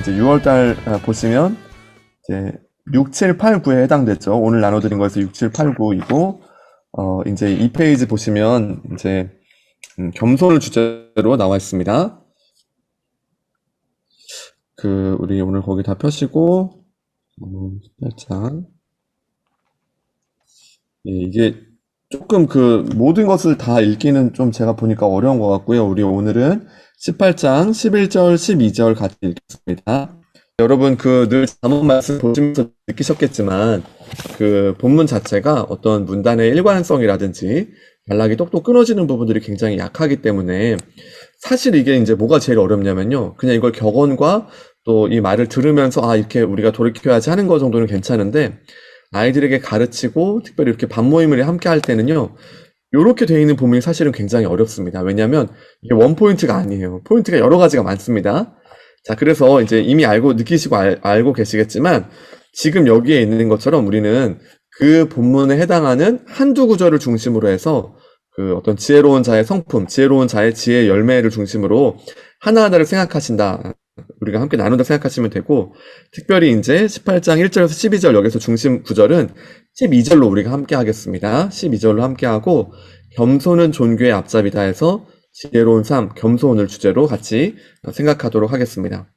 이제 6월달 보시면 이제 6, 7, 8, 9에 해당됐죠. 오늘 나눠드린 거에서 6, 7, 8, 9이고, 이제 이 페이지 보시면 이제 겸손을 주제로 나와 있습니다. 우리 오늘 거기 다 펴시고, 살짝. 예, 이게 조금 모든 것을 다 읽기는 좀 제가 보니까 어려운 것 같고요. 우리 오늘은 18장 11절, 12절 같이 읽겠습니다. 여러분 늘 잠언 말씀 보시면서 느끼셨겠지만 본문 자체가 어떤 문단의 일관성이라든지 단락이 똑똑 끊어지는 부분들이 굉장히 약하기 때문에 사실 이게 이제 뭐가 제일 어렵냐면요. 그냥 이걸 격언과 또 이 말을 들으면서 이렇게 우리가 돌이켜야지 하는 거 정도는 괜찮은데 아이들에게 가르치고 특별히 이렇게 반모임을 함께 할 때는요. 이렇게 되어 있는 부분이 사실은 굉장히 어렵습니다. 왜냐하면 이게 원 포인트가 아니에요. 포인트가 여러 가지가 많습니다. 자, 그래서 이제 이미 느끼시고 알고 계시겠지만 지금 여기에 있는 것처럼 우리는 그 본문에 해당하는 한두 구절을 중심으로 해서 어떤 지혜로운 자의 성품, 지혜로운 자의 지혜의 열매를 중심으로 하나하나를 생각하신다. 우리가 함께 나눈다 생각하시면 되고, 특별히 이제 18장 1절에서 12절 여기서 중심 구절은 12절로 우리가 함께 하겠습니다. 12절로 함께 하고, 겸손은 존귀의 앞잡이다 해서 지혜로운 삶, 겸손을 주제로 같이 생각하도록 하겠습니다.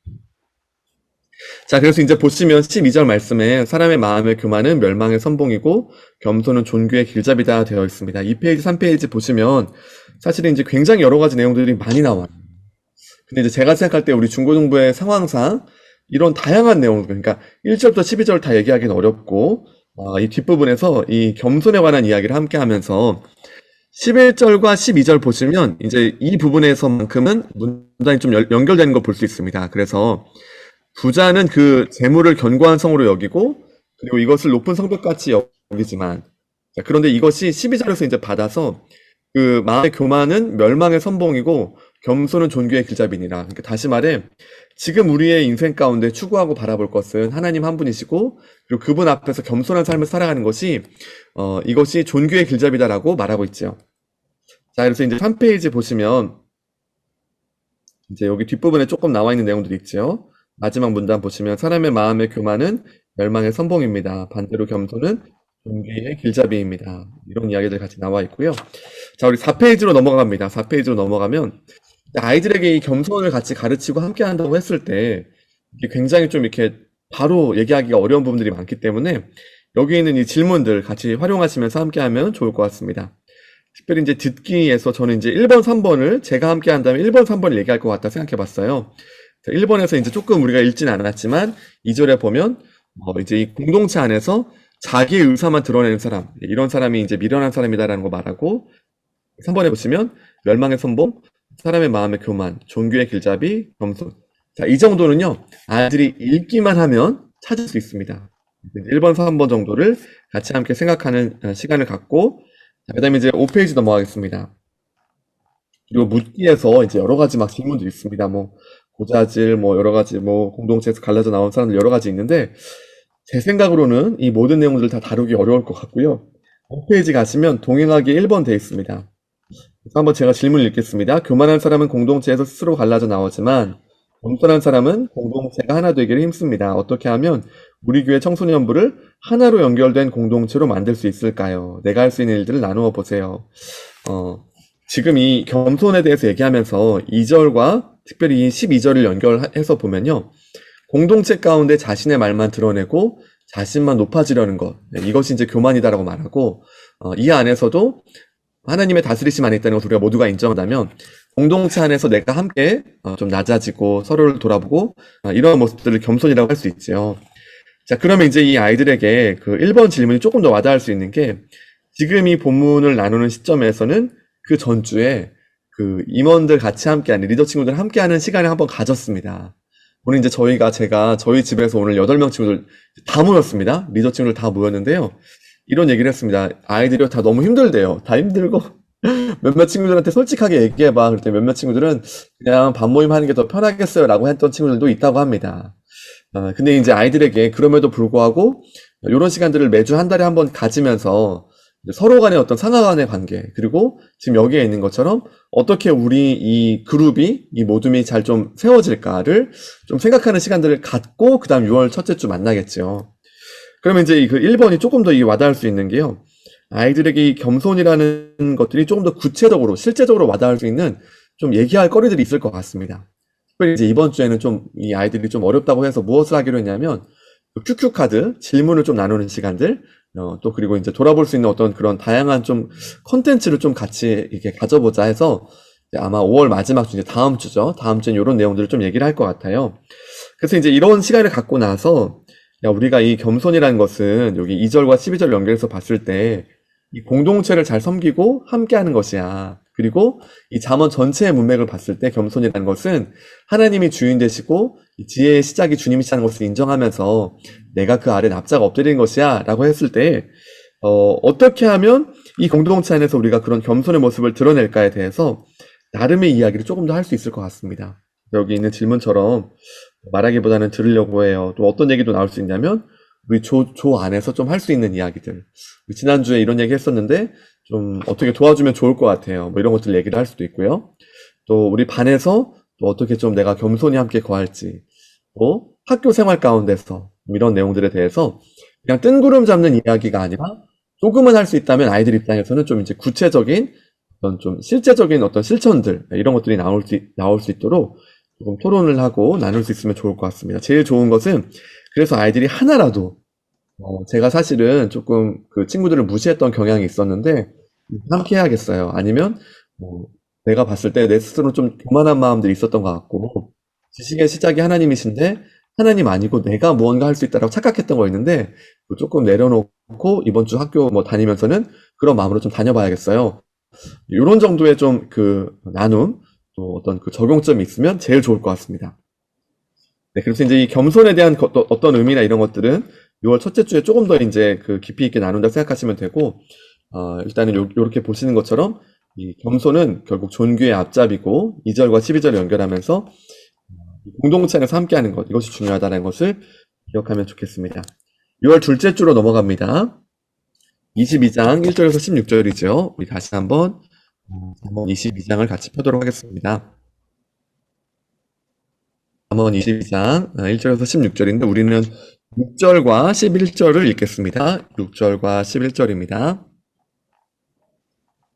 자, 그래서 이제 보시면 12절 말씀에 사람의 마음의 교만은 멸망의 선봉이고 겸손은 존귀의 길잡이다 되어 있습니다. 2페이지, 3페이지 보시면 사실은 이제 굉장히 여러 가지 내용들이 많이 나와요. 근데 이제 제가 생각할 때 우리 중고등부의 상황상 이런 다양한 내용, 그러니까 1절부터 12절 다 얘기하기는 어렵고, 이 뒷부분에서 이 겸손에 관한 이야기를 함께 하면서 11절과 12절 보시면 이제 이 부분에서만큼은 문단이 좀 연결되는 걸 볼 수 있습니다. 그래서 부자는 재물을 견고한 성으로 여기고 그리고 이것을 높은 성벽같이 여기지만, 그런데 이것이 12절에서 이제 받아서 마음의 교만은 멸망의 선봉이고 겸손은 존귀의 길잡이니라. 그러니까 다시 말해 지금 우리의 인생 가운데 추구하고 바라볼 것은 하나님 한 분이시고 그리고 그분 앞에서 겸손한 삶을 살아가는 것이 이것이 존귀의 길잡이다라고 말하고 있죠. 자, 그래서 이제 3페이지 보시면 이제 여기 뒷부분에 조금 나와 있는 내용들이 있죠. 마지막 문단 보시면 사람의 마음의 교만은 멸망의 선봉입니다. 반대로 겸손은 존귀의 길잡이입니다. 이런 이야기들 같이 나와 있고요. 자, 우리 4페이지로 넘어갑니다. 4페이지로 넘어가면 아이들에게 이 겸손을 같이 가르치고 함께 한다고 했을 때 이게 굉장히 좀 이렇게 바로 얘기하기가 어려운 부분들이 많기 때문에 여기 있는 이 질문들 같이 활용하시면서 함께 하면 좋을 것 같습니다. 특별히 이제 듣기에서 저는 이제 1번, 3번을 제가 함께 한다면 1번, 3번을 얘기할 것 같다 생각해 봤어요. 1번에서 이제 조금 우리가 읽지는 않았지만 2절에 보면 이제 이 공동체 안에서 자기의 의사만 드러내는 사람, 이런 사람이 이제 미련한 사람이다라는 거 말하고, 3번에 보시면 멸망의 선봉, 사람의 마음의 교만, 존귀의 길잡이, 겸손. 자, 이 정도는요 아이들이 읽기만 하면 찾을 수 있습니다. 1번, 3번 정도를 같이 함께 생각하는 시간을 갖고, 그 다음에 이제 5페이지 넘어가겠습니다. 그리고 묻기에서 이제 여러 가지 막 질문들이 있습니다. 고자질, 여러 가지, 공동체에서 갈라져 나온 사람들 여러 가지 있는데, 제 생각으로는 이 모든 내용들을 다 다루기 어려울 것 같고요. 홈페이지 가시면 동행하기 1번 되어 있습니다. 그래서 한번 제가 질문을 읽겠습니다. 교만한 사람은 공동체에서 스스로 갈라져 나오지만 겸손한 사람은 공동체가 하나 되기를 힘씁니다. 어떻게 하면 우리 교회 청소년부를 하나로 연결된 공동체로 만들 수 있을까요? 내가 할 수 있는 일들을 나누어 보세요. 지금 이 겸손에 대해서 얘기하면서 2절과 특별히 이 12절을 연결해서 보면요. 공동체 가운데 자신의 말만 드러내고 자신만 높아지려는 것, 이것이 이제 교만이다라고 말하고, 이 안에서도 하나님의 다스리심 안에 있다는 것을 우리가 모두가 인정한다면 공동체 안에서 내가 함께 좀 낮아지고 서로를 돌아보고 이런 모습들을 겸손이라고 할 수 있죠. 자, 그러면 이제 이 아이들에게 1번 질문이 조금 더 와닿을 수 있는 게, 지금 이 본문을 나누는 시점에서는 그 전주에 임원들 같이 함께하는, 리더 친구들 함께하는 시간을 한번 가졌습니다. 오늘 이제 제가 저희 집에서 오늘 8명 친구들 다 모였습니다. 리더 친구들 다 모였는데요. 이런 얘기를 했습니다. 아이들이 다 너무 힘들대요. 다 힘들고 몇몇 친구들한테 솔직하게 얘기해봐. 그랬더니 몇몇 친구들은 그냥 반모임 하는 게 더 편하겠어요 라고 했던 친구들도 있다고 합니다. 근데 이제 아이들에게 그럼에도 불구하고 이런 시간들을 매주 한 달에 한 번 가지면서 이제 서로 간의 어떤 상하 간의 관계, 그리고 지금 여기에 있는 것처럼 어떻게 우리 이 그룹이, 이 모둠이 잘 좀 세워질까를 좀 생각하는 시간들을 갖고, 그 다음 6월 첫째 주 만나겠죠. 그러면 이제 그 1번이 조금 더 이 와닿을 수 있는 게요. 아이들에게 이 겸손이라는 것들이 조금 더 구체적으로, 실제적으로 와닿을 수 있는 좀 얘기할 거리들이 있을 것 같습니다. 특별히 이제 이번 주에는 좀 이 아이들이 좀 어렵다고 해서 무엇을 하기로 했냐면, QQ 카드, 질문을 좀 나누는 시간들, 또 그리고 이제 돌아볼 수 있는 어떤 그런 다양한 좀 컨텐츠를 좀 같이 이렇게 가져보자 해서 이제 아마 5월 마지막 주, 이제 다음 주죠. 다음 주엔 이런 내용들을 좀 얘기를 할 것 같아요. 그래서 이제 이런 시간을 갖고 나서, 야, 우리가 이 겸손이라는 것은 여기 2절과 12절 연결해서 봤을 때 이 공동체를 잘 섬기고 함께 하는 것이야. 그리고 이 잠언 전체의 문맥을 봤을 때 겸손이라는 것은 하나님이 주인 되시고 이 지혜의 시작이 주님이시라는 것을 인정하면서 내가 그 아래 납작 엎드리는 것이야 라고 했을 때 어떻게 하면 이 공동체 안에서 우리가 그런 겸손의 모습을 드러낼까에 대해서 나름의 이야기를 조금 더 할 수 있을 것 같습니다. 여기 있는 질문처럼 말하기보다는 들으려고 해요. 또 어떤 얘기도 나올 수 있냐면 우리 조 안에서 좀 할 수 있는 이야기들. 지난주에 이런 얘기 했었는데 좀 어떻게 도와주면 좋을 것 같아요. 뭐 이런 것들 얘기를 할 수도 있고요. 또 우리 반에서 또 어떻게 좀 내가 겸손히 함께 거할지, 또 학교 생활 가운데서 이런 내용들에 대해서 그냥 뜬구름 잡는 이야기가 아니라 조금은 할 수 있다면 아이들 입장에서는 좀 이제 구체적인 어떤 좀 실제적인 어떤 실천들 이런 것들이 나올 수 있도록 조금 토론을 하고 나눌 수 있으면 좋을 것 같습니다. 제일 좋은 것은 그래서 아이들이 하나라도 제가 사실은 조금 그 친구들을 무시했던 경향이 있었는데 함께 해야겠어요. 아니면 뭐 내가 봤을 때 내 스스로 좀 교만한 마음들이 있었던 것 같고 지식의 시작이 하나님이신데 하나님 아니고 내가 무언가 할 수 있다라고 착각했던 거 있는데 조금 내려놓고 이번 주 학교 뭐 다니면서는 그런 마음으로 좀 다녀봐야겠어요. 이런 정도의 좀 그 나눔 또 어떤 그 적용점이 있으면 제일 좋을 것 같습니다. 네, 그래서 이제 이 겸손에 대한 어떤 의미나 이런 것들은 6월 첫째 주에 조금 더 이제 그 깊이 있게 나눈다고 생각하시면 되고, 일단은 요렇게 보시는 것처럼 이 겸손은 결국 존귀의 앞잡이고 2절과 12절을 연결하면서 공동체 안에서 함께하는 것, 이것이 중요하다는 것을 기억하면 좋겠습니다. 6월 둘째 주로 넘어갑니다. 22장 1절에서 16절이죠. 우리 다시 한번 22장을 같이 펴도록 하겠습니다. 잠언 22장 1절에서 16절인데 우리는 6절과 11절을 읽겠습니다. 6절과 11절입니다.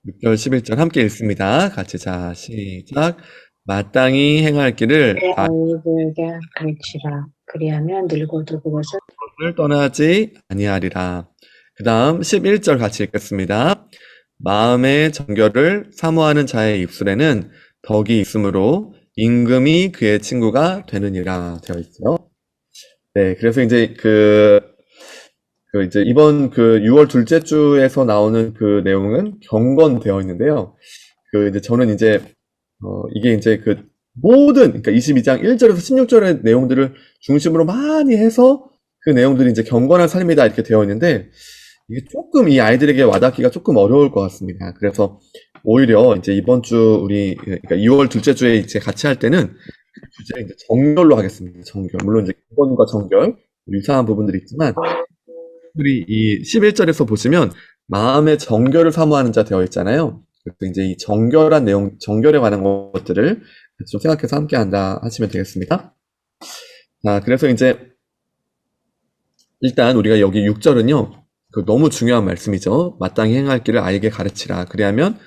6절 11절 함께 읽습니다. 같이 자 시작. 마땅히 행할 길을 아이들에게 가르치라. 그리하면 늙어도 그것을 떠나지 아니하리라. 그 다음 11절 같이 읽겠습니다. 마음의 정결을 사모하는 자의 입술에는 덕이 있으므로 임금이 그의 친구가 되느니라 되어 있죠. 네, 그래서 이제 이제 이번 6월 둘째 주에서 나오는 그 내용은 경건되어 있는데요. 이제 저는 이제 이게 이제 그러니까 22장 1절에서 16절의 내용들을 중심으로 많이 해서 그 내용들이 이제 경건한 삶이다 이렇게 되어 있는데 이게 조금 이 아이들에게 와닿기가 조금 어려울 것 같습니다. 그래서 오히려 이제 이번 주 그러니까 2월 둘째 주에 이제 같이 할 때는 주제를 이제 정결로 하겠습니다. 정결. 물론 이제 경건과 정결 유사한 부분들이 있지만 우리 이 11절에서 보시면 마음의 정결을 사모하는 자 되어 있잖아요. 그래서 이제 이 정결한 내용, 정결에 관한 것들을 좀 생각해서 함께 한다 하시면 되겠습니다. 자, 그래서 이제 일단 우리가 여기 6절은요. 너무 중요한 말씀이죠. 마땅히 행할 길을 아이에게 가르치라. 그리하면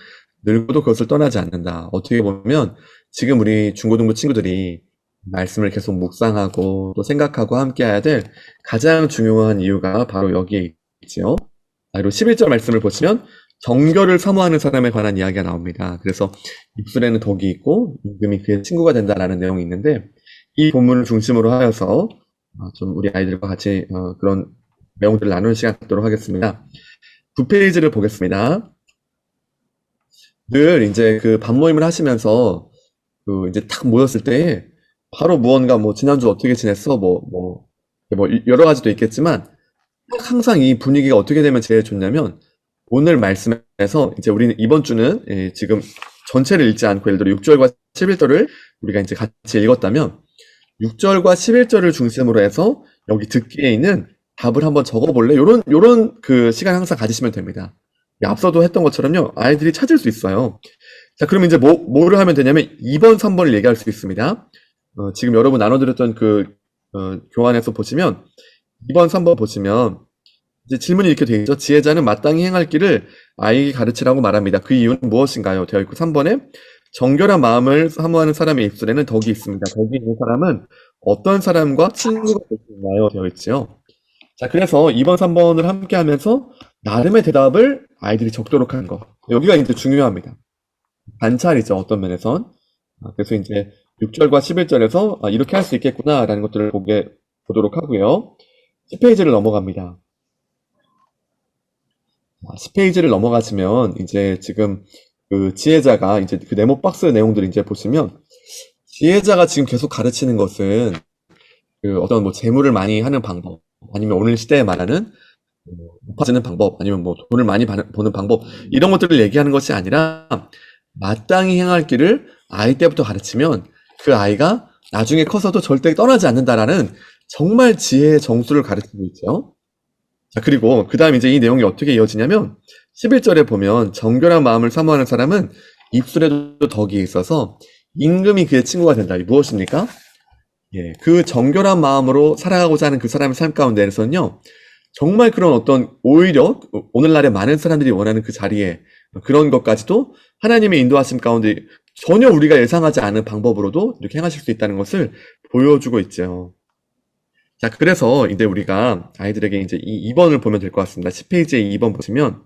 늙어도 그것을 떠나지 않는다. 어떻게 보면 지금 우리 중고등부 친구들이 말씀을 계속 묵상하고 또 생각하고 함께 해야 될 가장 중요한 이유가 바로 여기에 있지요. 그리고 11절 말씀을 보시면 정결을 사모하는 사람에 관한 이야기가 나옵니다. 그래서 입술에는 덕이 있고 임금이 그의 친구가 된다라는 내용이 있는데 이 본문을 중심으로 하여서 좀 우리 아이들과 같이 그런 내용들을 나누는 시간 갖도록 하겠습니다. 9페이지를 보겠습니다. 늘 이제 반 모임을 하시면서 이제 탁 모였을 때 바로 무언가 지난주 어떻게 지냈어? 여러 가지도 있겠지만 항상 이 분위기가 어떻게 되면 제일 좋냐면 오늘 말씀에서 이제 우리는 이번 주는 지금 전체를 읽지 않고 예를 들어 6절과 11절을 우리가 이제 같이 읽었다면 6절과 11절을 중심으로 해서 여기 듣기에 있는 답을 한번 적어볼래? 요런 시간 항상 가지시면 됩니다. 앞서도 했던 것처럼요, 아이들이 찾을 수 있어요. 자, 그러면 이제 뭐를 하면 되냐면 2번, 3번을 얘기할 수 있습니다. 지금 여러분 나눠드렸던 교환에서 보시면 2번, 3번 보시면 이제 질문이 이렇게 되어 있죠. 지혜자는 마땅히 행할 길을 아이에게 가르치라고 말합니다. 그 이유는 무엇인가요? 되어 있고 3번에 정결한 마음을 사모하는 사람의 입술에는 덕이 있습니다. 덕이 있는 사람은 어떤 사람과 친구가 될 수 있나요? 되어 있죠. 자, 그래서 2번, 3번을 함께 하면서 나름의 대답을 아이들이 적도록 하는 거. 여기가 이제 중요합니다. 관찰이죠. 어떤 면에선. 그래서 이제 6절과 11절에서 이렇게 할 수 있겠구나라는 것들을 보도록 하고요. 10페이지를 넘어갑니다. 10페이지를 넘어가시면 이제 지금 그 지혜자가 이제 그 네모 박스 내용들을 이제 보시면 지혜자가 지금 계속 가르치는 것은 그 어떤 뭐 재물을 많이 하는 방법 아니면 오늘 시대에 말하는 높아지는 방법 아니면 뭐 돈을 많이 버는 방법 이런 것들을 얘기하는 것이 아니라 마땅히 행할 길을 아이 때부터 가르치면 그 아이가 나중에 커서도 절대 떠나지 않는다라는 정말 지혜의 정수를 가르치고 있죠. 자, 그리고 그 다음 이제 이 내용이 어떻게 이어지냐면 11절에 보면 정결한 마음을 사모하는 사람은 입술에도 덕이 있어서 임금이 그의 친구가 된다. 이 무엇입니까? 예, 그 정결한 마음으로 살아가고자 하는 그 사람의 삶 가운데에서는요, 정말 그런 어떤 오히려 오늘날에 많은 사람들이 원하는 그 자리에 그런 것까지도 하나님의 인도하심 가운데 전혀 우리가 예상하지 않은 방법으로도 이렇게 행하실 수 있다는 것을 보여주고 있죠. 자, 그래서 이제 우리가 아이들에게 이제 이 2번을 보면 될 것 같습니다. 10페이지에 2번 보시면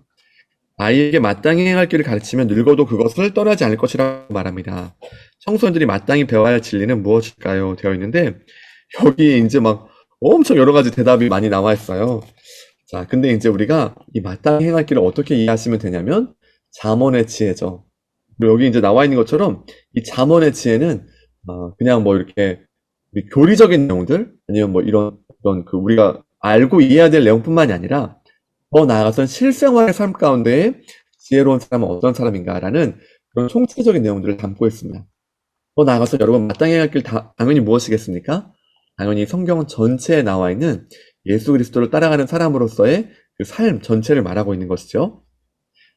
아이에게 마땅히 행할 길을 가르치면 늙어도 그것을 떠나지 않을 것이라고 말합니다. 청소년들이 마땅히 배워야 할 진리는 무엇일까요? 되어 있는데 여기 이제 막 엄청 여러 가지 대답이 많이 나와 있어요. 자, 근데 이제 우리가 이 마땅히 행할 길을 어떻게 이해하시면 되냐면 잠언의 지혜죠. 그리고 여기 이제 나와 있는 것처럼 이 잠언의 지혜는 그냥 뭐 이렇게 교리적인 내용들 아니면 뭐 이런 그 우리가 알고 이해해야 될 내용뿐만이 아니라 더 나아가선 실생활의 삶 가운데 지혜로운 사람은 어떤 사람인가라는 그런 총체적인 내용들을 담고 있습니다. 더 나아가서 여러분 마땅히 할 길 당연히 무엇이겠습니까? 당연히 성경 전체에 나와 있는 예수 그리스도를 따라가는 사람으로서의 그 삶 전체를 말하고 있는 것이죠.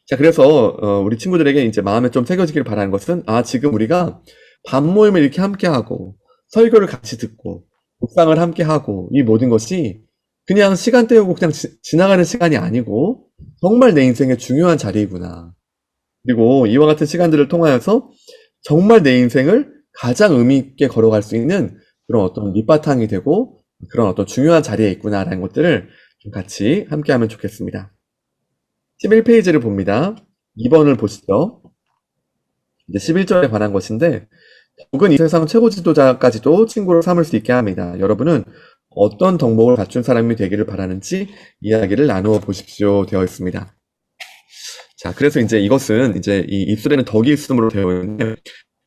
자, 그래서 우리 친구들에게 이제 마음에 좀 새겨지길 바라는 것은 지금 우리가 밥 모임을 이렇게 함께 하고 설교를 같이 듣고 묵상을 함께 하고 이 모든 것이 그냥 시간 때우고 그냥 지나가는 시간이 아니고 정말 내 인생의 중요한 자리이구나. 그리고 이와 같은 시간들을 통하여서 정말 내 인생을 가장 의미 있게 걸어갈 수 있는 그런 어떤 밑바탕이 되고 그런 어떤 중요한 자리에 있구나라는 것들을 좀 같이 함께 하면 좋겠습니다. 11페이지를 봅니다. 2번을 보시죠. 이제 11절에 관한 것인데 덕은 이 세상 최고 지도자까지도 친구로 삼을 수 있게 합니다. 여러분은 어떤 덕목을 갖춘 사람이 되기를 바라는지 이야기를 나누어 보십시오. 되어 있습니다. 자, 그래서 이제 이것은 이제 이 입술에는 덕이 있음으로 되어 있는데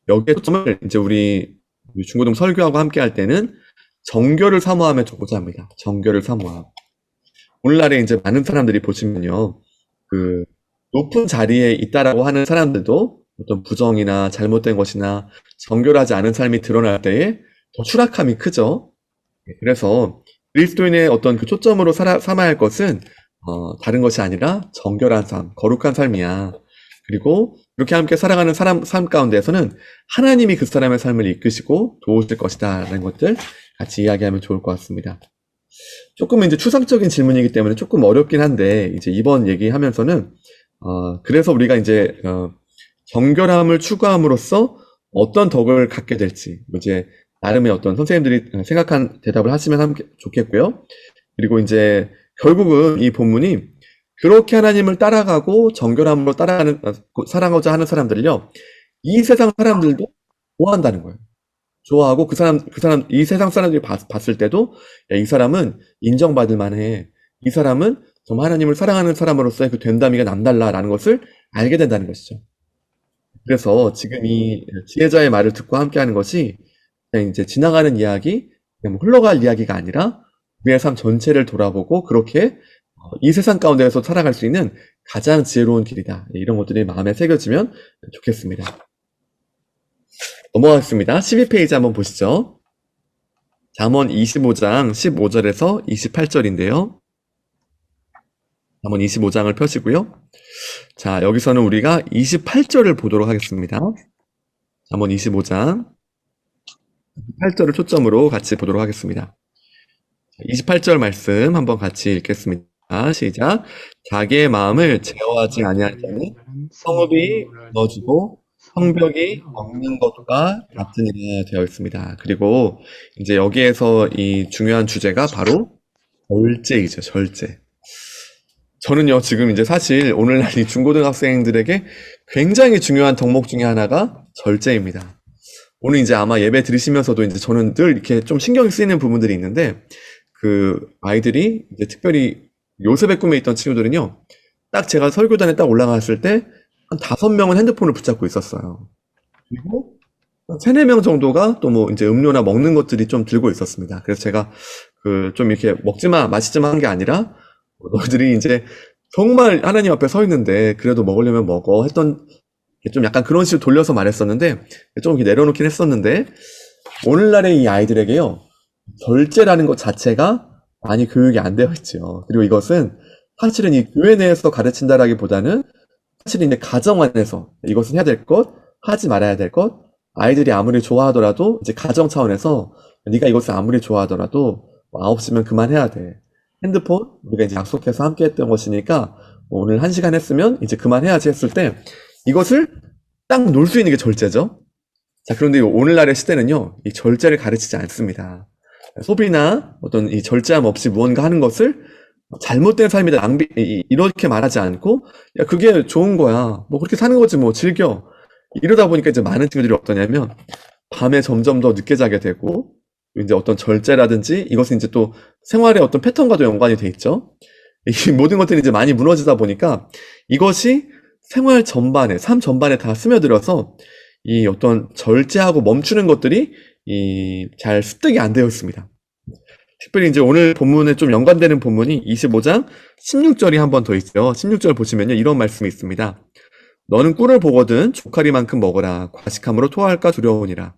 여기에 초점을 이제 우리 중고등 설교하고 함께 할 때는 정결을 사모하며 적고자 합니다. 정결을 사모함. 오늘날에 이제 많은 사람들이 보시면요, 그 높은 자리에 있다라고 하는 사람들도 어떤 부정이나 잘못된 것이나 정결하지 않은 삶이 드러날 때에 더 추락함이 크죠. 그래서 그리스도인의 어떤 그 초점으로 삼아야 할 것은 다른 것이 아니라 정결한 삶, 거룩한 삶이야. 그리고 이렇게 함께 살아가는 삶 가운데에서는 하나님이 그 사람의 삶을 이끄시고 도우실 것이다 라는 것들 같이 이야기하면 좋을 것 같습니다. 조금 이제 추상적인 질문이기 때문에 조금 어렵긴 한데 이제 이번 얘기하면서는 그래서 우리가 이제 정결함을 추구함으로써 어떤 덕을 갖게 될지 이제 나름의 어떤 선생님들이 생각한 대답을 하시면 좋겠고요. 그리고 이제 결국은 이 본문이 그렇게 하나님을 따라가고 정결함으로 살아가고자 하는 사람들을요, 이 세상 사람들도 좋아한다는 거예요. 좋아하고 이 세상 사람들이 봤을 때도 야, 이 사람은 인정받을 만해. 이 사람은 정말 하나님을 사랑하는 사람으로서의 그 된다미가 남달라라는 것을 알게 된다는 것이죠. 그래서 지금 이 지혜자의 말을 듣고 함께하는 것이 그냥 이제 지나가는 이야기, 그냥 뭐 흘러갈 이야기가 아니라 우리의 삶 전체를 돌아보고 그렇게 이 세상 가운데에서 살아갈 수 있는 가장 지혜로운 길이다. 이런 것들이 마음에 새겨지면 좋겠습니다. 넘어가겠습니다. 12페이지 한번 보시죠. 잠언 25장 15절에서 28절인데요. 잠언 25장을 펴시고요. 자, 여기서는 우리가 28절을 보도록 하겠습니다. 잠언 25장 8절을 초점으로 같이 보도록 하겠습니다. 28절 말씀 한번 같이 읽겠습니다. 시작. 자기의 마음을 제어하지 아니할 자는 성읍이 무너지고 성벽이 엉는 것과 같으니라 되어 있습니다. 그리고 이제 여기에서 이 중요한 주제가 바로 절제이죠, 절제. 저는요, 지금 이제 사실 오늘날 이 중고등학생들에게 굉장히 중요한 덕목 중에 하나가 절제입니다. 오늘 이제 아마 예배 들으시면서도 이제 저는 늘 이렇게 좀 신경이 쓰이는 부분들이 있는데, 그 아이들이 이제 특별히 요셉의 꿈에 있던 친구들은요, 딱 제가 설교단에 딱 올라갔을 때 한 5명은 핸드폰을 붙잡고 있었어요. 그리고 한 3, 4명 정도가 또 뭐 이제 음료나 먹는 것들이 좀 들고 있었습니다. 그래서 제가 그 좀 이렇게 먹지 마, 마시지 마 한 게 아니라 너희들이 이제 정말 하나님 앞에 서 있는데 그래도 먹으려면 먹어 했던 좀 약간 그런 식으로 돌려서 말했었는데 좀 이렇게 내려놓긴 했었는데 오늘날의 이 아이들에게요 절제라는 것 자체가 많이 교육이 안 되어 있죠. 그리고 이것은 사실은 이 교회 내에서 가르친다라기보다는 사실은 이제 가정 안에서 이것은 해야 될 것, 하지 말아야 될 것, 아이들이 아무리 좋아하더라도 이제 가정 차원에서 네가 이것을 아무리 좋아하더라도 9시면 그만해야 돼. 핸드폰 우리가 이제 약속해서 함께 했던 것이니까 오늘 1시간 했으면 이제 그만해야지 했을 때 이것을 딱 놓을 수 있는 게 절제죠. 자, 그런데 오늘날의 시대는요, 이 절제를 가르치지 않습니다. 소비나 어떤 이 절제함 없이 무언가 하는 것을 잘못된 삶이다, 이렇게 말하지 않고, 야, 그게 좋은 거야. 뭐 그렇게 사는 거지, 뭐 즐겨. 이러다 보니까 이제 많은 친구들이 어떠냐면, 밤에 점점 더 늦게 자게 되고, 이제 어떤 절제라든지, 이것은 이제 또 생활의 어떤 패턴과도 연관이 돼 있죠. 이 모든 것들이 이제 많이 무너지다 보니까, 이것이 생활 전반에, 삶 전반에 다 스며들어서, 이 어떤 절제하고 멈추는 것들이, 잘 습득이 안 되어 있습니다. 특별히 이제 오늘 본문에 좀 연관되는 본문이 25장 16절이 한 번 더 있어요. 16절 보시면요. 이런 말씀이 있습니다. 너는 꿀을 보거든 조카리만큼 먹어라. 과식함으로 토할까 두려우니라.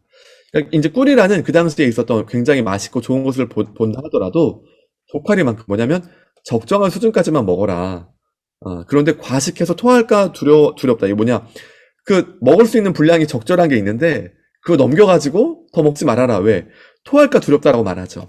그러니까 이제 꿀이라는 그 당시에 있었던 굉장히 맛있고 좋은 것을 본다 하더라도 조카리만큼 뭐냐면 적정한 수준까지만 먹어라. 그런데 과식해서 토할까 두렵다. 이게 뭐냐. 그 먹을 수 있는 분량이 적절한 게 있는데 그거 넘겨가지고 더 먹지 말아라. 왜? 토할까 두렵다라고 말하죠.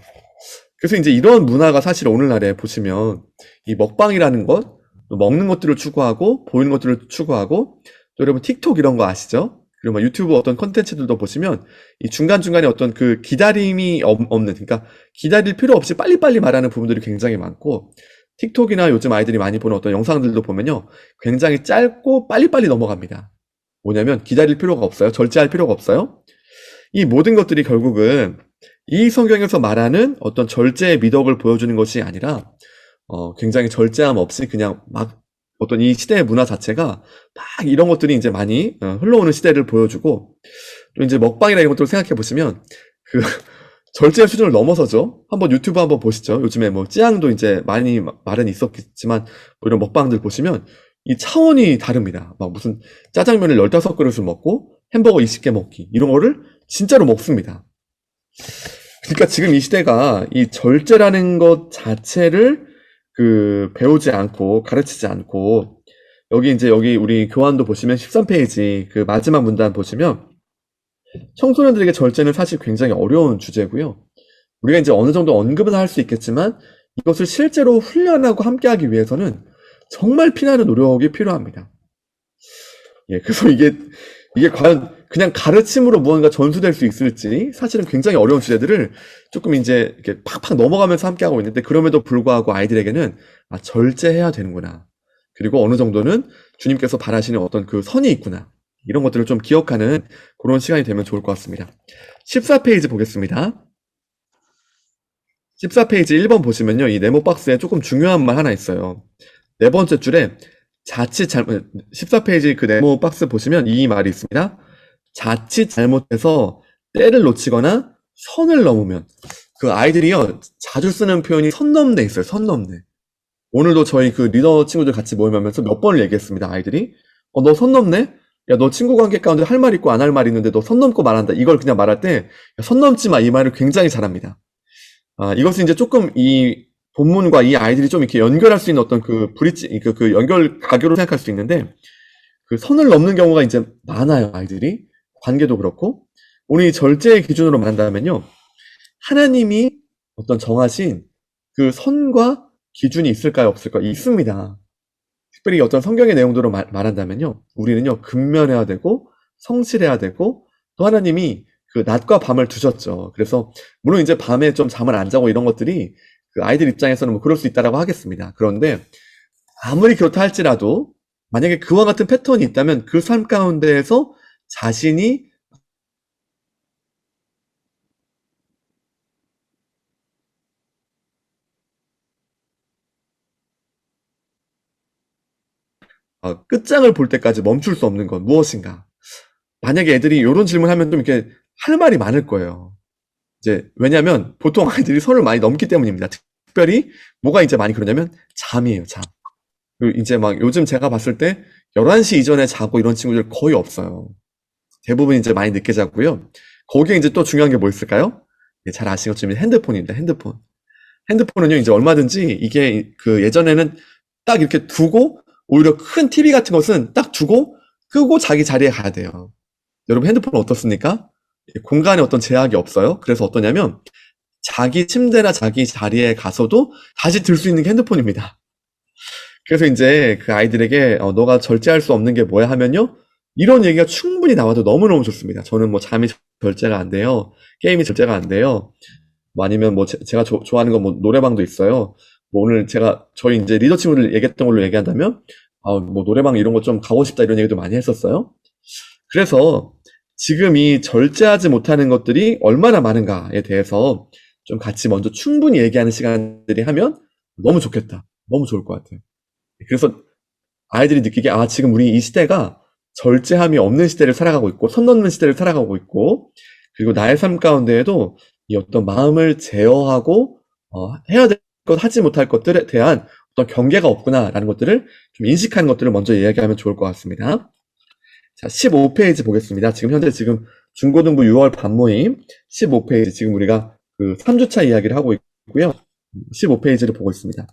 그래서 이제 이런 문화가 사실 오늘날에 보시면 이 먹방이라는 것, 먹는 것들을 추구하고 보이는 것들을 추구하고 또 여러분 틱톡 이런 거 아시죠? 그리고 막 유튜브 어떤 컨텐츠들도 보시면 이 중간중간에 어떤 그 기다림이 없는, 그러니까 기다릴 필요 없이 빨리빨리 말하는 부분들이 굉장히 많고 틱톡이나 요즘 아이들이 많이 보는 어떤 영상들도 보면요. 굉장히 짧고 빨리빨리 넘어갑니다. 뭐냐면 기다릴 필요가 없어요. 절제할 필요가 없어요. 이 모든 것들이 결국은 이 성경에서 말하는 어떤 절제의 미덕을 보여주는 것이 아니라 굉장히 절제함 없이 그냥 막 어떤 이 시대의 문화 자체가 막 이런 것들이 이제 많이 흘러오는 시대를 보여주고 또 이제 먹방이나 이런 것들을 생각해 보시면 그 절제의 수준을 넘어서죠. 한번 유튜브 한번 보시죠. 요즘에 뭐 찌양도 이제 많이 말은 있었겠지만 뭐 이런 먹방들 보시면 이 차원이 다릅니다. 막 무슨 짜장면을 15그릇을 먹고 햄버거 20개 먹기 이런 거를 진짜로 먹습니다. 그러니까 지금 이 시대가 이 절제라는 것 자체를 배우지 않고 가르치지 않고 여기 우리 교환도 보시면 13페이지 그 마지막 문단 보시면 청소년들에게 절제는 사실 굉장히 어려운 주제고요. 우리가 이제 어느 정도 언급은 할 수 있겠지만 이것을 실제로 훈련하고 함께하기 위해서는 정말 피나는 노력이 필요합니다. 예, 그래서 이게 과연 그냥 가르침으로 무언가 전수될 수 있을지 사실은 굉장히 어려운 주제들을 조금 이제 이렇게 팍팍 넘어가면서 함께하고 있는데 그럼에도 불구하고 아이들에게는 절제해야 되는구나. 그리고 어느 정도는 주님께서 바라시는 어떤 그 선이 있구나. 이런 것들을 좀 기억하는 그런 시간이 되면 좋을 것 같습니다. 14페이지 보겠습니다. 14페이지 1번 보시면요. 이 네모 박스에 조금 중요한 말 하나 있어요. 네 번째 줄에 14페이지 그 네모 박스 보시면 이 말이 있습니다. 자칫 잘못해서 때를 놓치거나 선을 넘으면 그 아이들이요 자주 쓰는 표현이 선 넘네 있어요. 선 넘네. 오늘도 저희 그 리더 친구들 같이 모임하면서 몇 번을 얘기했습니다. 아이들이 너 선 넘네? 야, 너 친구 관계 가운데 할 말 있고 안 할 말 있는데 너 선 넘고 말한다. 이걸 그냥 말할 때 선 넘지 마 이 말을 굉장히 잘합니다. 이것은 이제 조금 이 본문과 이 아이들이 좀 이렇게 연결할 수 있는 어떤 그 브릿지, 그 연결 가교로 생각할 수 있는데, 그 선을 넘는 경우가 이제 많아요, 아이들이. 관계도 그렇고. 우리 절제의 기준으로 말한다면요. 하나님이 어떤 정하신 그 선과 기준이 있을까요, 없을까요? 있습니다. 특별히 어떤 성경의 내용대로 말한다면요. 우리는요, 근면해야 되고, 성실해야 되고, 또 하나님이 그 낮과 밤을 두셨죠. 그래서, 물론 이제 밤에 좀 잠을 안 자고 이런 것들이 그 아이들 입장에서는 뭐 그럴 수 있다라고 하겠습니다. 그런데, 아무리 그렇다 할지라도, 만약에 그와 같은 패턴이 있다면 그 삶 가운데에서 자신이 끝장을 볼 때까지 멈출 수 없는 건 무엇인가? 만약에 애들이 이런 질문하면 좀 이렇게 할 말이 많을 거예요. 이제 왜냐하면 보통 아이들이 선을 많이 넘기 때문입니다. 특별히 뭐가 이제 많이 그러냐면 잠이에요, 잠. 그리고 이제 막 요즘 제가 봤을 때 11시 이전에 자고 이런 친구들 거의 없어요. 대부분 이제 많이 늦게 자고요. 거기에 이제 또 중요한 게 뭐 있을까요? 예, 잘 아시는 것처럼 핸드폰입니다. 핸드폰. 핸드폰은요, 이제 얼마든지 이게 그 예전에는 딱 이렇게 두고 오히려 큰 TV 같은 것은 딱 두고 끄고 자기 자리에 가야 돼요. 여러분 핸드폰 어떻습니까? 공간에 어떤 제약이 없어요. 그래서 어떠냐면 자기 침대나 자기 자리에 가서도 다시 들 수 있는 게 핸드폰입니다. 그래서 이제 그 아이들에게 너가 절제할 수 없는 게 뭐야 하면요. 이런 얘기가 충분히 나와도 너무너무 좋습니다. 저는 뭐 잠이 절제가 안 돼요. 게임이 절제가 안 돼요. 뭐 아니면 뭐 제가 좋아하는 건 뭐 노래방도 있어요. 뭐 오늘 제가 저희 이제 리더 친구들 얘기했던 걸로 얘기한다면 뭐 노래방 이런 거 좀 가고 싶다 이런 얘기도 많이 했었어요. 그래서 지금 이 절제하지 못하는 것들이 얼마나 많은가에 대해서 좀 같이 먼저 충분히 얘기하는 시간들이 하면 너무 좋겠다. 너무 좋을 것 같아요. 그래서 아이들이 느끼기에 지금 우리 이 시대가 절제함이 없는 시대를 살아가고 있고 선 넘는 시대를 살아가고 있고 그리고 나의 삶 가운데에도 이 어떤 마음을 제어하고 해야 될 것 하지 못할 것들에 대한 어떤 경계가 없구나라는 것들을 좀 인식하는 것들을 먼저 이야기하면 좋을 것 같습니다. 자, 15페이지 보겠습니다. 지금 중고등부 6월 반모임 15페이지 지금 우리가 그 3주차 이야기를 하고 있고요. 15페이지를 보고 있습니다.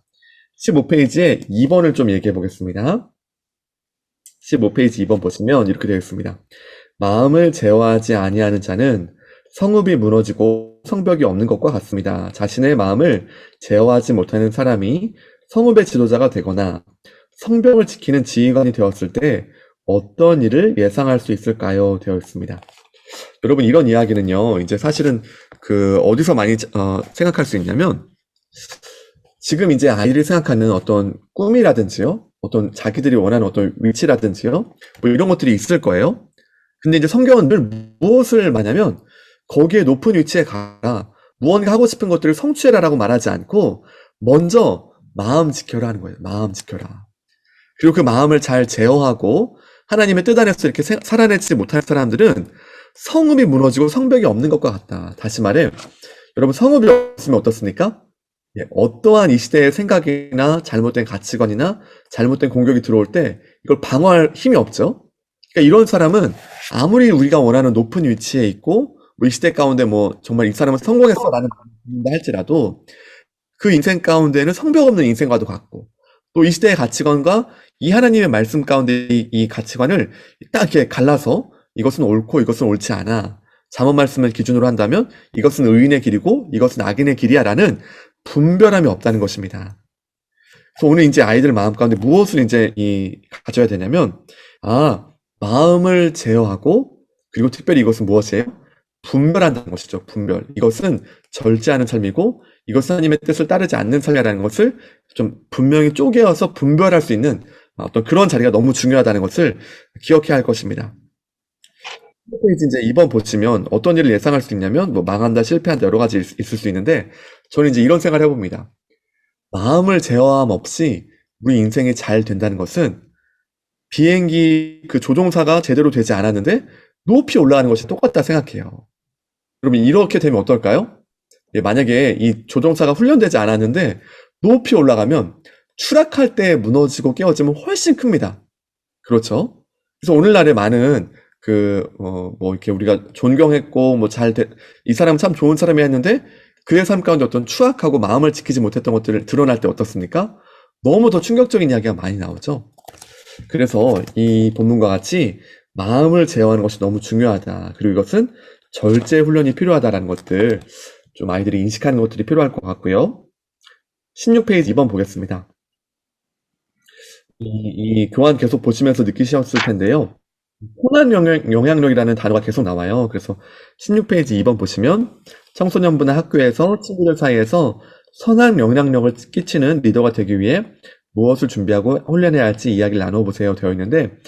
15페이지에 2번을 좀 얘기해 보겠습니다. 15페이지 2번 보시면 이렇게 되어 있습니다. 마음을 제어하지 아니하는 자는 성읍이 무너지고 성벽이 없는 것과 같습니다. 자신의 마음을 제어하지 못하는 사람이 성읍의 지도자가 되거나 성벽을 지키는 지휘관이 되었을 때 어떤 일을 예상할 수 있을까요? 되어 있습니다. 여러분 이런 이야기는요. 이제 사실은 그 어디서 많이 생각할 수 있냐면 지금 이제 아이들이 생각하는 어떤 꿈이라든지요. 어떤 자기들이 원하는 어떤 위치라든지요. 뭐 이런 것들이 있을 거예요. 근데 이제 성경은 늘 무엇을 말하냐면 거기에 높은 위치에 가라. 무언가 하고 싶은 것들을 성취해라라고 말하지 않고 먼저 마음 지켜라 하는 거예요. 마음 지켜라. 그리고 그 마음을 잘 제어하고 하나님의 뜻 안에서 이렇게 살아내지 못할 사람들은 성읍이 무너지고 성벽이 없는 것과 같다. 다시 말해, 여러분 성읍이 없으면 어떻습니까? 예, 어떠한 이 시대의 생각이나 잘못된 가치관이나 잘못된 공격이 들어올 때 이걸 방어할 힘이 없죠. 그러니까 이런 사람은 아무리 우리가 원하는 높은 위치에 있고 뭐 이 시대 가운데 뭐 정말 이 사람은 성공했어라는 말을 할지라도 그 인생 가운데는 성벽 없는 인생과도 같고 또 이 시대의 가치관과 이 하나님의 말씀 가운데 이 가치관을 딱 이렇게 갈라서 이것은 옳고 이것은 옳지 않아. 잠언 말씀을 기준으로 한다면 이것은 의인의 길이고 이것은 악인의 길이야라는 분별함이 없다는 것입니다. 그래서 오늘 이제 아이들 마음 가운데 무엇을 이제 가져야 되냐면 마음을 제어하고 그리고 특별히 이것은 무엇이에요? 분별한다는 것이죠. 분별. 이것은 절제하는 삶이고 이것은 하나님의 뜻을 따르지 않는 삶이라는 것을 좀 분명히 쪼개어서 분별할 수 있는 어떤 그런 자리가 너무 중요하다는 것을 기억해야 할 것입니다. 이제 2번 보시면 어떤 일을 예상할 수 있냐면 뭐 망한다, 실패한다 여러 가지 있을 수 있는데 저는 이제 이런 생각을 해봅니다. 마음을 제어함 없이 우리 인생이 잘 된다는 것은 비행기 그 조종사가 제대로 되지 않았는데 높이 올라가는 것이 똑같다 생각해요. 그러면 이렇게 되면 어떨까요? 예, 만약에 이 조종사가 훈련되지 않았는데 높이 올라가면 추락할 때 무너지고 깨어지면 훨씬 큽니다. 그렇죠? 그래서 오늘날에 많은 뭐 이렇게 우리가 존경했고 이 사람은 참 좋은 사람이 했는데 그의 삶 가운데 어떤 추악하고 마음을 지키지 못했던 것들을 드러날 때 어떻습니까? 너무 더 충격적인 이야기가 많이 나오죠. 그래서 이 본문과 같이 마음을 제어하는 것이 너무 중요하다. 그리고 이것은 절제 훈련이 필요하다라는 것들 좀 아이들이 인식하는 것들이 필요할 것 같고요. 16페이지 2번 보겠습니다. 이 교환 계속 보시면서 느끼셨을 텐데요. 선한 영향력이라는 단어가 계속 나와요. 그래서 16페이지 2번 보시면 청소년부나 학교에서 친구들 사이에서 선한 영향력을 끼치는 리더가 되기 위해 무엇을 준비하고 훈련해야 할지 이야기를 나눠보세요 되어 있는데,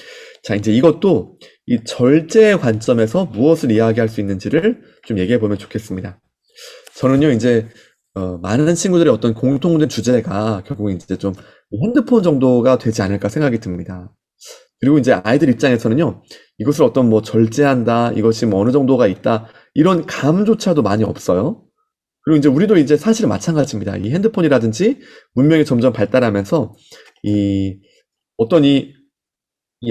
자, 이제 이것도 이 절제의 관점에서 무엇을 이야기할 수 있는지를 좀 얘기해 보면 좋겠습니다. 저는요, 이제, 많은 친구들의 어떤 공통된 주제가 결국 이제 좀 핸드폰 정도가 되지 않을까 생각이 듭니다. 그리고 이제 아이들 입장에서는요, 이것을 어떤 뭐 절제한다, 이것이 뭐 어느 정도가 있다, 이런 감조차도 많이 없어요. 그리고 이제 우리도 이제 사실은 마찬가지입니다. 이 핸드폰이라든지 문명이 점점 발달하면서 이 어떤 이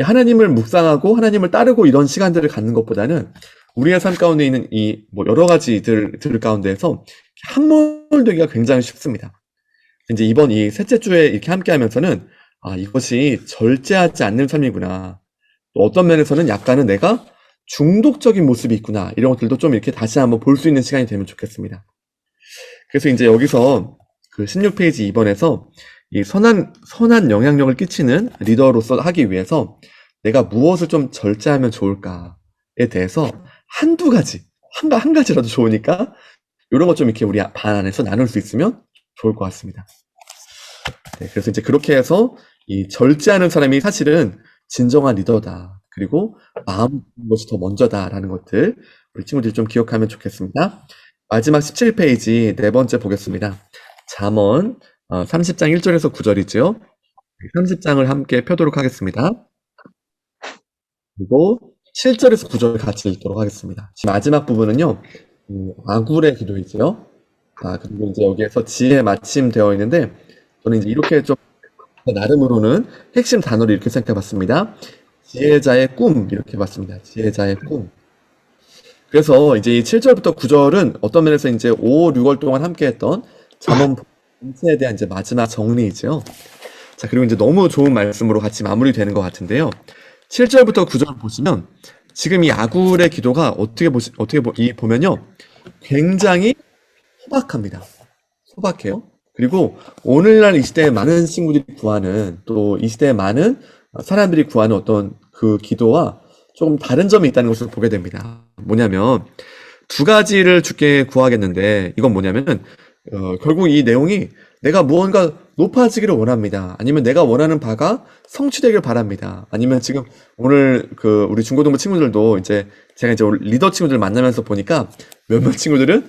하나님을 묵상하고 하나님을 따르고 이런 시간들을 갖는 것보다는 우리의 삶 가운데 있는 이 뭐 여러 가지들 가운데에서 함몰되기가 굉장히 쉽습니다. 이제 이번 이 셋째 주에 이렇게 함께 하면서는 아, 이것이 절제하지 않는 삶이구나. 또 어떤 면에서는 약간은 내가 중독적인 모습이 있구나. 이런 것들도 좀 이렇게 다시 한번 볼 수 있는 시간이 되면 좋겠습니다. 그래서 이제 여기서 그 16페이지 2번에서 이 선한 영향력을 끼치는 리더로서 하기 위해서 내가 무엇을 좀 절제하면 좋을까에 대해서 한두 가지, 한 가지라도 좋으니까 이런 것 좀 이렇게 우리 반 안에서 나눌 수 있으면 좋을 것 같습니다. 네, 그래서 이제 그렇게 해서 이 절제하는 사람이 사실은 진정한 리더다. 그리고 마음 것이 더 먼저다라는 것들 우리 친구들이 좀 기억하면 좋겠습니다. 마지막 17페이지 네 번째 보겠습니다. 잠언 30장 1절에서 9절이죠. 30장을 함께 펴도록 하겠습니다. 그리고 7절에서 9절 같이 읽도록 하겠습니다. 지금 마지막 부분은요, 아굴의 기도이죠. 그리고 이제 여기에서 지혜 마침 되어 있는데, 저는 이제 이렇게 좀 나름으로는 핵심 단어를 이렇게 생각해 봤습니다. 지혜자의 꿈, 이렇게 봤습니다. 지혜자의 꿈. 그래서 이제 이 7절부터 9절은 어떤 면에서 이제 5, 6월 동안 함께 했던 잠언 본체에 대한 이제 마지막 정리이죠. 자, 그리고 이제 너무 좋은 말씀으로 같이 마무리되는 것 같은데요. 7절부터 9절 보시면 지금 이 아굴의 기도가 보면요. 굉장히 소박합니다. 소박해요. 그리고 오늘날 이 시대에 많은 친구들이 구하는, 또 이 시대에 많은 사람들이 구하는 어떤 그 기도와 조금 다른 점이 있다는 것을 보게 됩니다. 뭐냐면 두 가지를 주께 구하겠는데, 이건 뭐냐면은 결국 이 내용이 내가 무언가 높아지기를 원합니다. 아니면 내가 원하는 바가 성취되길 바랍니다. 아니면 지금 오늘 그 우리 중고등부 친구들도 이제 제가 이제 리더 친구들 만나면서 보니까 몇몇 친구들은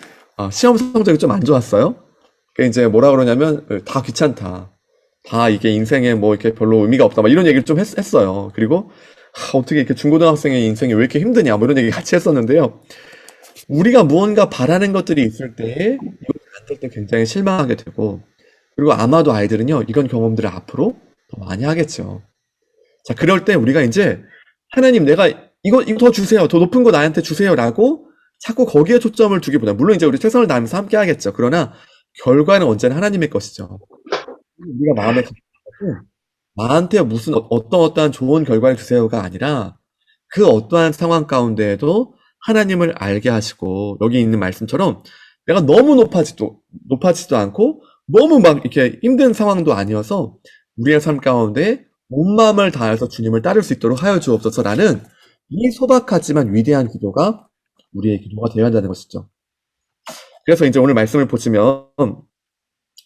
시험 성적이 좀 안 좋았어요. 그러니까 이제 뭐라 그러냐면 다 귀찮다. 다 이게 인생에 뭐 이렇게 별로 의미가 없다. 막 이런 얘기를 좀 했어요. 그리고 어떻게 이렇게 중고등학생의 인생이 왜 이렇게 힘드냐. 뭐 이런 얘기 같이 했었는데요. 우리가 무언가 바라는 것들이 있을 때 이것을 안 될 때 굉장히 실망하게 되고, 그리고 아마도 아이들은요, 이런 경험들을 앞으로 더 많이 하겠죠. 자, 그럴 때 우리가 이제 하나님 내가 이거 더 주세요. 더 높은 거 나한테 주세요라고 자꾸 거기에 초점을 두기보다, 물론 이제 우리 최선을 다하면서 함께 하겠죠. 그러나 결과는 언제나 하나님의 것이죠. 우리가 마음에 갖고 나한테 무슨 어떠한 좋은 결과를 주세요가 아니라 그 어떠한 상황 가운데에도 하나님을 알게 하시고, 여기 있는 말씀처럼 내가 너무 높아지도 않고 너무 막 이렇게 힘든 상황도 아니어서 우리의 삶 가운데 온 마음을 다해서 주님을 따를 수 있도록 하여 주옵소서라는 이 소박하지만 위대한 기도가 우리의 기도가 되어야 한다는 것이죠. 그래서 이제 오늘 말씀을 보시면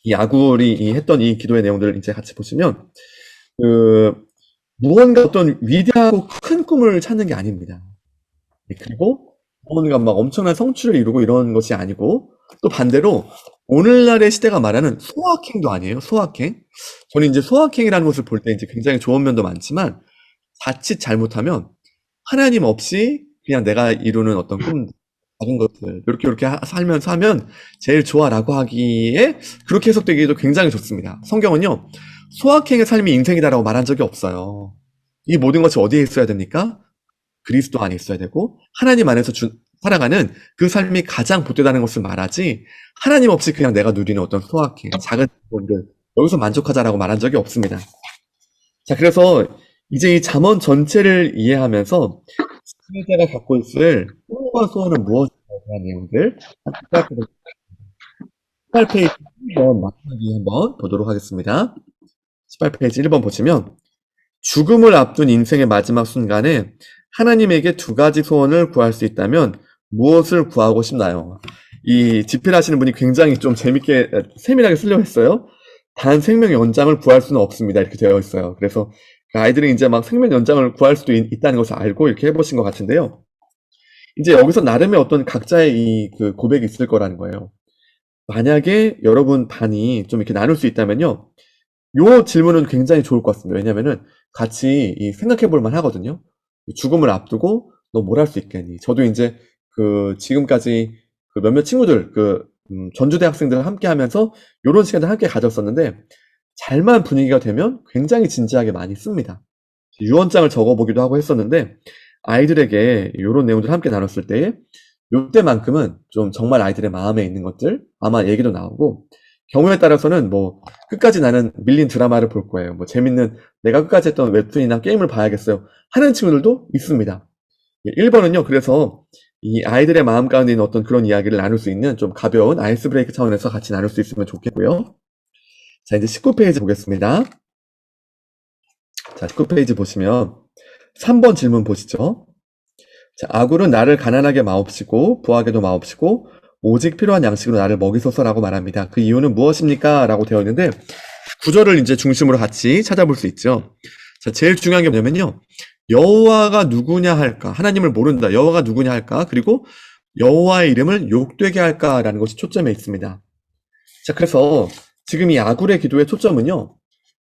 이 아굴이 했던 이 기도의 내용들을 이제 같이 보시면 무언가 어떤 위대하고 큰 꿈을 찾는 게 아닙니다. 그리고 무언가 막 엄청난 성취를 이루고 이런 것이 아니고, 또 반대로 오늘날의 시대가 말하는 소확행도 아니에요. 소확행. 저는 이제 소확행이라는 것을 볼 때 이제 굉장히 좋은 면도 많지만, 자칫 잘못하면 하나님 없이 그냥 내가 이루는 어떤 꿈, 작은 것들 이렇게 살면서 하면 제일 좋아라고 하기에 그렇게 해석되기도 굉장히 좋습니다. 성경은요, 소확행의 삶이 인생이다라고 말한 적이 없어요. 이 모든 것이 어디에 있어야 됩니까? 그리스도 안에 있어야 되고, 하나님 안에서 살아가는 그 삶이 가장 복되다는 것을 말하지 하나님 없이 그냥 내가 누리는 어떤 소확행, 작은 것들 여기서 만족하자라고 말한 적이 없습니다. 자, 그래서 이제 이 잠언 전체를 이해하면서 지혜자가 갖고 있을 꿈과 소원은 무엇인가에 대한 내용들 함께 생각해 18페이지 1번 마지막에 한번 보도록 하겠습니다. 18페이지 1번 보시면 죽음을 앞둔 인생의 마지막 순간에 하나님에게 두 가지 소원을 구할 수 있다면 무엇을 구하고 싶나요? 이 집필하시는 분이 굉장히 좀 재밌게 세밀하게 쓰려고 했어요. 단 생명 연장을 구할 수는 없습니다. 이렇게 되어 있어요. 그래서 아이들은 이제 막 생명 연장을 구할 수도 있다는 것을 알고 이렇게 해보신 것 같은데요. 이제 여기서 나름의 어떤 각자의 이 그 고백이 있을 거라는 거예요. 만약에 여러분 반이 좀 이렇게 나눌 수 있다면요. 요 질문은 굉장히 좋을 것 같습니다. 왜냐면은 같이 생각해 볼 만 하거든요. 죽음을 앞두고 너 뭘 할 수 있겠니? 저도 이제 지금까지 몇몇 친구들, 전주대 학생들 함께 하면서 요런 시간들 함께 가졌었는데 잘만 분위기가 되면 굉장히 진지하게 많이 씁니다. 유언장을 적어보기도 하고 했었는데 아이들에게 요런 내용들 함께 나눴을 때에 요때만큼은 좀 정말 아이들의 마음에 있는 것들 아마 얘기도 나오고 경우에 따라서는 뭐 끝까지 나는 밀린 드라마를 볼 거예요. 뭐 재밌는 내가 끝까지 했던 웹툰이나 게임을 봐야겠어요. 하는 친구들도 있습니다. 1번은요. 그래서 이 아이들의 마음 가운데 있는 어떤 그런 이야기를 나눌 수 있는 좀 가벼운 아이스 브레이크 차원에서 같이 나눌 수 있으면 좋겠고요. 자, 이제 19페이지 보겠습니다. 자, 19페이지 보시면 3번 질문 보시죠. 자, 아굴은 나를 가난하게 마옵시고 부하게도 마옵시고 오직 필요한 양식으로 나를 먹이소서라고 말합니다. 그 이유는 무엇입니까? 라고 되어 있는데 구절을 이제 중심으로 같이 찾아볼 수 있죠. 자, 제일 중요한 게 뭐냐면요. 여호와가 누구냐 할까? 하나님을 모른다. 여호와가 누구냐 할까? 그리고 여호와의 이름을 욕되게 할까라는 것이 초점에 있습니다. 자, 그래서 지금 이 아굴의 기도의 초점은요.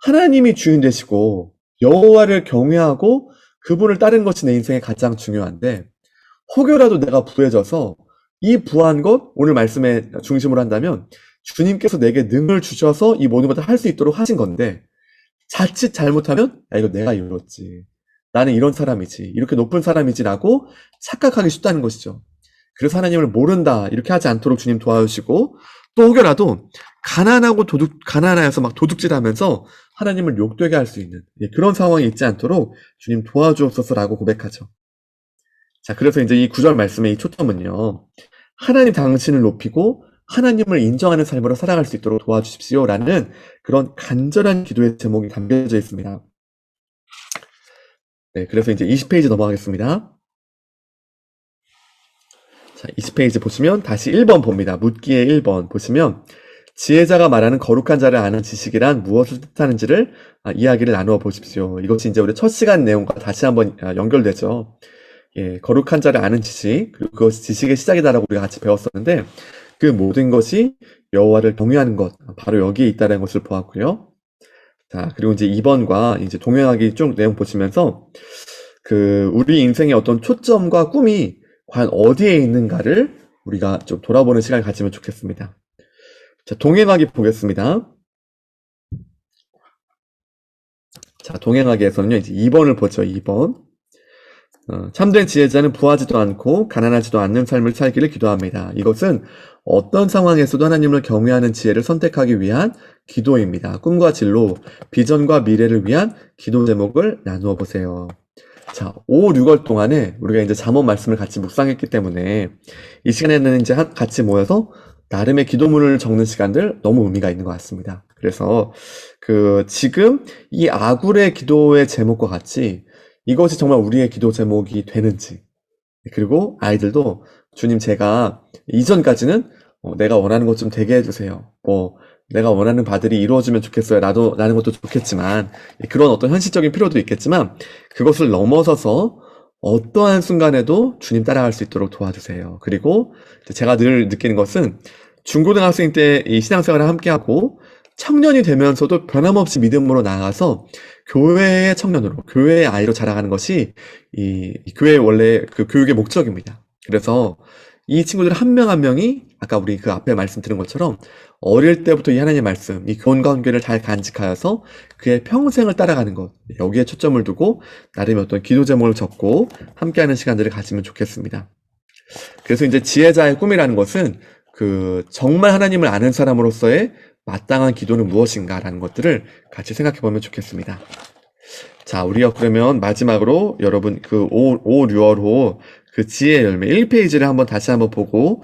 하나님이 주인 되시고 여호와를 경외하고 그분을 따르는 것이 내 인생에 가장 중요한데 혹여라도 내가 부해져서 이 부한 것, 오늘 말씀의 중심으로 한다면 주님께서 내게 능을 주셔서 이 모든 것을 할 수 있도록 하신 건데 자칫 잘못하면 야, 이거 내가 이뤘지. 나는 이런 사람이지. 이렇게 높은 사람이지라고 착각하기 쉽다는 것이죠. 그래서 하나님을 모른다. 이렇게 하지 않도록 주님 도와주시고 또 혹여라도 가난하여서 막 도둑질하면서 하나님을 욕되게 할 수 있는 그런 상황이 있지 않도록 주님 도와주옵소서라고 고백하죠. 자, 그래서 이제 이 구절 말씀의 이 초점은요. 하나님 당신을 높이고 하나님을 인정하는 삶으로 살아갈 수 있도록 도와주십시오라는 그런 간절한 기도의 제목이 담겨져 있습니다. 네, 그래서 이제 20페이지 넘어가겠습니다. 자, 20페이지 보시면 다시 1번 봅니다. 묻기의 1번 보시면 지혜자가 말하는 거룩한 자를 아는 지식이란 무엇을 뜻하는지를 이야기를 나누어 보십시오. 이것이 이제 우리 첫 시간 내용과 다시 한번 연결되죠. 예, 거룩한 자를 아는 지식, 그리고 그것이 지식의 시작이다라고 우리가 같이 배웠었는데 그 모든 것이 여호와를 경외하는 것, 바로 여기에 있다는 것을 보았고요. 자, 그리고 이제 2번과 이제 동행하기 쭉 내용 보시면서 우리 인생의 어떤 초점과 꿈이 과연 어디에 있는가를 우리가 좀 돌아보는 시간을 가지면 좋겠습니다. 자, 동행하기 보겠습니다. 자, 동행하기에서는요, 이제 2번을 보죠, 2번. 참된 지혜자는 부하지도 않고 가난하지도 않는 삶을 살기를 기도합니다. 이것은 어떤 상황에서도 하나님을 경외하는 지혜를 선택하기 위한 기도입니다. 꿈과 진로, 비전과 미래를 위한 기도 제목을 나누어 보세요. 자, 5, 6월 동안에 우리가 이제 잠언 말씀을 같이 묵상했기 때문에 이 시간에는 이제 같이 모여서 나름의 기도문을 적는 시간들 너무 의미가 있는 것 같습니다. 그래서 지금 이 아굴의 기도의 제목과 같이 이것이 정말 우리의 기도 제목이 되는지, 그리고 아이들도 주님 제가 이전까지는 내가 원하는 것 좀 되게 해주세요. 내가 원하는 바들이 이루어지면 좋겠어요. 나도 나는 것도 좋겠지만 그런 어떤 현실적인 필요도 있겠지만 그것을 넘어서서 어떠한 순간에도 주님 따라갈 수 있도록 도와주세요. 그리고 제가 늘 느끼는 것은 중고등학생 때 이 신앙생활을 함께하고 청년이 되면서도 변함없이 믿음으로 나아가서 교회의 청년으로, 교회의 아이로 자라가는 것이 이 교회의 원래 그 교육의 목적입니다. 그래서 이 친구들 한 명 한 명이 아까 우리 그 앞에 말씀드린 것처럼 어릴 때부터 이 하나님의 말씀, 이 교훈과 훈계를 잘 간직하여서 그의 평생을 따라가는 것, 여기에 초점을 두고 나름의 어떤 기도 제목을 적고 함께하는 시간들을 가지면 좋겠습니다. 그래서 이제 지혜자의 꿈이라는 것은 정말 하나님을 아는 사람으로서의 마땅한 기도는 무엇인가라는 것들을 같이 생각해 보면 좋겠습니다. 자, 우리가 그러면 마지막으로 여러분 5, 6월호 지혜의 열매 1페이지를 다시 한번 보고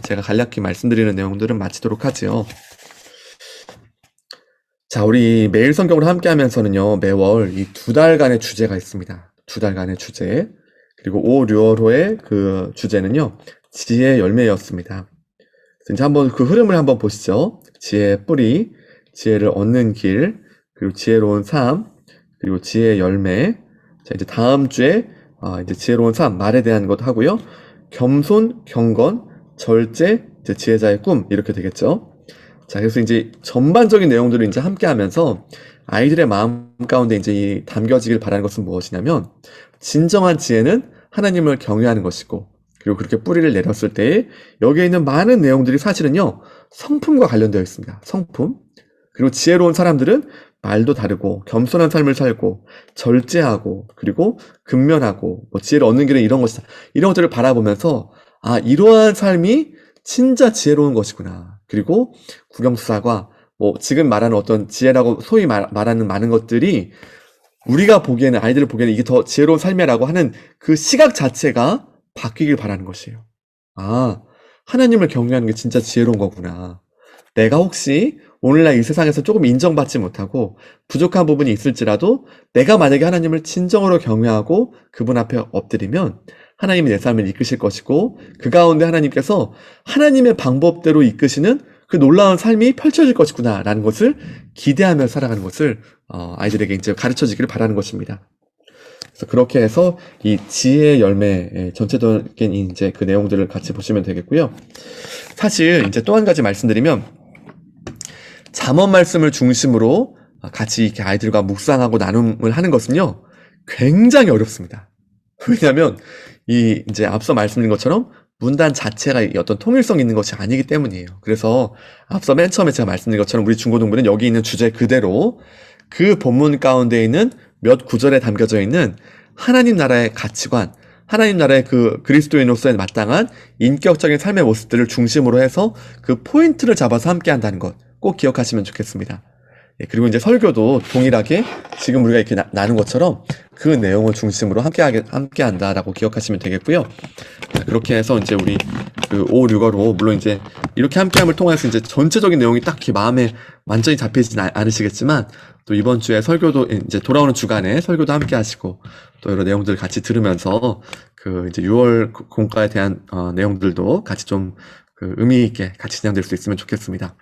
제가 간략히 말씀드리는 내용들은 마치도록 하지요. 자, 우리 매일 성경으로 함께 하면서는요, 매월 이 2달간의 주제가 있습니다. 2달간의 주제. 그리고 5, 6월호의 주제는요, 지혜의 열매였습니다. 그래서 이제 한번 흐름을 한번 보시죠. 지혜의 뿌리, 지혜를 얻는 길, 그리고 지혜로운 삶, 그리고 지혜의 열매. 자, 이제 다음 주에 이제 지혜로운 삶, 말에 대한 것 하고요. 겸손, 경건, 절제, 이제 지혜자의 꿈 이렇게 되겠죠. 자, 그래서 이제 전반적인 내용들을 이제 함께 하면서 아이들의 마음 가운데 이제 담겨지길 바라는 것은 무엇이냐면, 진정한 지혜는 하나님을 경외하는 것이고, 그리고 그렇게 뿌리를 내렸을 때 여기에 있는 많은 내용들이 사실은요, 성품과 관련되어 있습니다. 성품. 그리고 지혜로운 사람들은 말도 다르고 겸손한 삶을 살고 절제하고 그리고 근면하고 지혜를 얻는 길은 이런 것이다. 이런 것들을 바라보면서 이러한 삶이 진짜 지혜로운 것이구나. 그리고 국영수사과 지금 말하는 어떤 지혜라고 소위 말하는 많은 것들이 우리가 보기에는, 아이들을 보기에는 이게 더 지혜로운 삶이라고 하는 그 시각 자체가 바뀌길 바라는 것이에요. 하나님을 경외하는 게 진짜 지혜로운 거구나. 내가 혹시 오늘날 이 세상에서 조금 인정받지 못하고 부족한 부분이 있을지라도 내가 만약에 하나님을 진정으로 경외하고 그분 앞에 엎드리면 하나님이 내 삶을 이끄실 것이고, 그 가운데 하나님께서 하나님의 방법대로 이끄시는 그 놀라운 삶이 펼쳐질 것이구나 라는 것을 기대하며 살아가는 것을 아이들에게 이제 가르쳐 주기를 바라는 것입니다. 그래서 그렇게 해서 이 지혜의 열매 전체적인 이제 그 내용들을 같이 보시면 되겠고요. 사실 이제 또 한 가지 말씀드리면, 잠언 말씀을 중심으로 같이 이렇게 아이들과 묵상하고 나눔을 하는 것은요, 굉장히 어렵습니다. 왜냐하면 이제 앞서 말씀드린 것처럼 문단 자체가 어떤 통일성 있는 것이 아니기 때문이에요. 그래서 앞서 맨 처음에 제가 말씀드린 것처럼 우리 중고등부는 여기 있는 주제 그대로 그 본문 가운데 있는 몇 구절에 담겨져 있는 하나님 나라의 가치관, 하나님 나라의 그리스도인으로서의 마땅한 인격적인 삶의 모습들을 중심으로 해서 그 포인트를 잡아서 함께 한다는 것 꼭 기억하시면 좋겠습니다. 그리고 이제 설교도 동일하게 지금 우리가 이렇게 나눈 것처럼 그 내용을 중심으로 함께 한다라고 기억하시면 되겠고요. 그렇게 해서 이제 우리 5, 6월호, 물론 이제 이렇게 함께함을 통해서 이제 전체적인 내용이 딱히 마음에 완전히 잡히지는 않으시겠지만, 또 이번 주에 설교도 이제 돌아오는 주간에 설교도 함께 하시고, 또 여러 내용들을 같이 들으면서 이제 6월 공과에 대한 내용들도 같이 좀 의미 있게 같이 진행될 수 있으면 좋겠습니다.